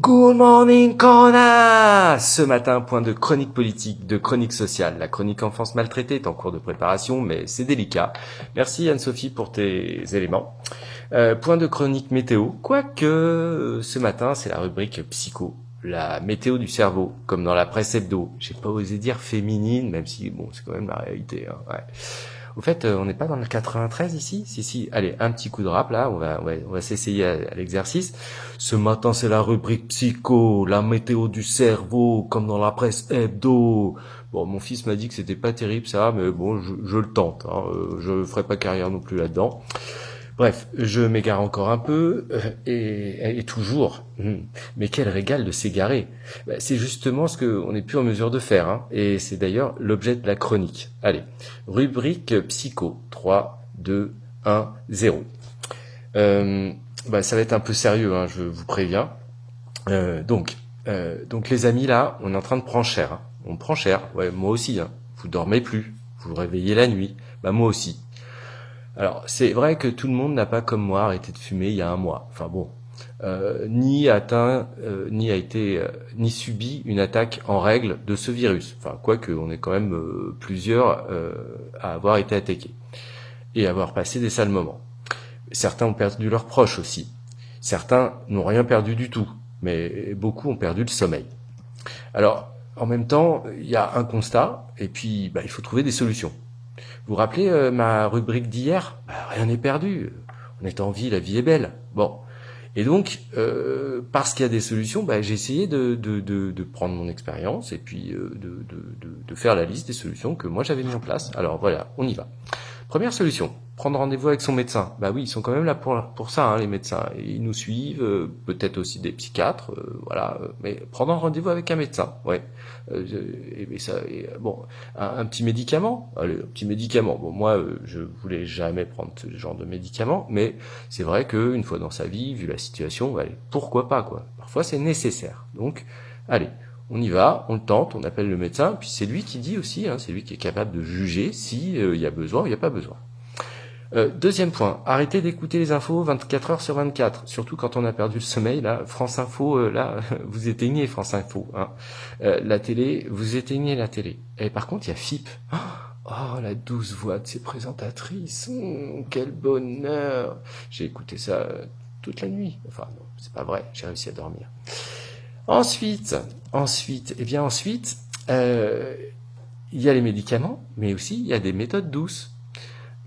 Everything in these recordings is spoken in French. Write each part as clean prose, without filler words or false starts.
Good morning, Corona! Ce matin, point de chronique politique, de chronique sociale. La chronique enfance maltraitée est en cours de préparation, mais c'est délicat. Merci Anne-Sophie pour tes éléments. Point de chronique météo, quoique ce matin, c'est la rubrique psycho. La météo du cerveau, comme dans la presse hebdo. J'ai pas osé dire féminine, même si, bon, c'est quand même la réalité. Hein, ouais. Au fait, on n'est pas dans le 93 ici? Si. Allez, un petit coup de rap là, on va s'essayer à l'exercice. Ce matin, c'est la rubrique psycho, la météo du cerveau, comme dans la presse hebdo. Bon, mon fils m'a dit que c'était pas terrible ça, mais bon, je le tente. Hein. Je ferai pas carrière non plus là-dedans. Bref, je m'égare encore un peu, et toujours. Mais quel régal de s'égarer. C'est justement ce qu'on n'est plus en mesure de faire, hein, et c'est d'ailleurs l'objet de la chronique. Allez, rubrique psycho, 3, 2, 1, 0. Ça va être un peu sérieux, hein, je vous préviens. Donc les amis, là, on est en train de prendre cher. Hein. On prend cher, ouais, moi aussi. Hein. Vous dormez plus, vous vous réveillez la nuit, moi aussi. Alors, c'est vrai que tout le monde n'a pas, comme moi, arrêté de fumer il y a un mois. Enfin bon, ni atteint, ni a été, ni subi une attaque en règle de ce virus. Enfin, quoique, on est quand même plusieurs à avoir été attaqués et avoir passé des sales moments. Certains ont perdu leurs proches aussi. Certains n'ont rien perdu du tout, mais beaucoup ont perdu le sommeil. Alors, en même temps, il y a un constat, et puis il faut trouver des solutions. Vous vous rappelez ma rubrique d'hier? Rien n'est perdu. On est en vie, la vie est belle. Bon. Et donc, parce qu'il y a des solutions, j'ai essayé de prendre mon expérience et puis de faire la liste des solutions que moi j'avais mis en place. Alors voilà, on y va. Première solution, prendre rendez-vous avec son médecin. Oui, ils sont quand même là pour ça, hein, les médecins. Ils nous suivent, peut-être aussi des psychiatres, voilà. Mais prendre un rendez-vous avec un médecin, ouais. Un petit médicament. Allez, un petit médicament. Bon, moi, je voulais jamais prendre ce genre de médicament, mais c'est vrai qu'une fois dans sa vie, vu la situation, allez, pourquoi pas, quoi. Parfois, c'est nécessaire. Donc, allez. On y va, on le tente, on appelle le médecin, puis c'est lui qui dit aussi, hein, c'est lui qui est capable de juger si y a besoin ou il n'y a pas besoin. Deuxième point, arrêtez d'écouter les infos 24 heures sur 24, surtout quand on a perdu le sommeil. Là, France Info, là, vous éteignez France Info. Hein. La télé, vous éteignez la télé. Et par contre, il y a FIP. Oh, la douce voix de ces présentatrices. Quel bonheur. J'ai écouté ça toute la nuit. Enfin, non, c'est pas vrai, j'ai réussi à dormir. Ensuite, il y a les médicaments, mais aussi il y a des méthodes douces.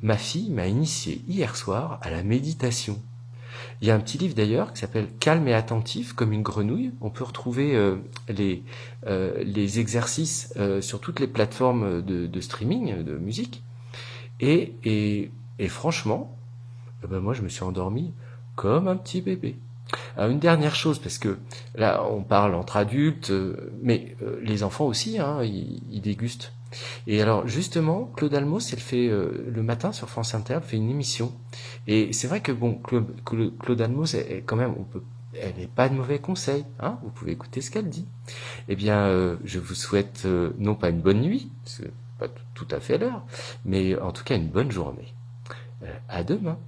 Ma fille m'a initié hier soir à la méditation. Il y a un petit livre d'ailleurs qui s'appelle Calme et attentif comme une grenouille. On peut retrouver les exercices sur toutes les plateformes de streaming de musique. Et franchement, moi je me suis endormi comme un petit bébé. Alors une dernière chose, parce que là on parle entre adultes, mais les enfants aussi, hein, ils dégustent. Et alors justement, Claude Almos, elle fait le matin sur France Inter, elle fait une émission. Et c'est vrai que bon, Claude Almos, quand même, elle n'est pas de mauvais conseils, hein. Vous pouvez écouter ce qu'elle dit. Eh bien, je vous souhaite non pas une bonne nuit, parce que pas tout à fait l'heure, mais en tout cas une bonne journée. À demain.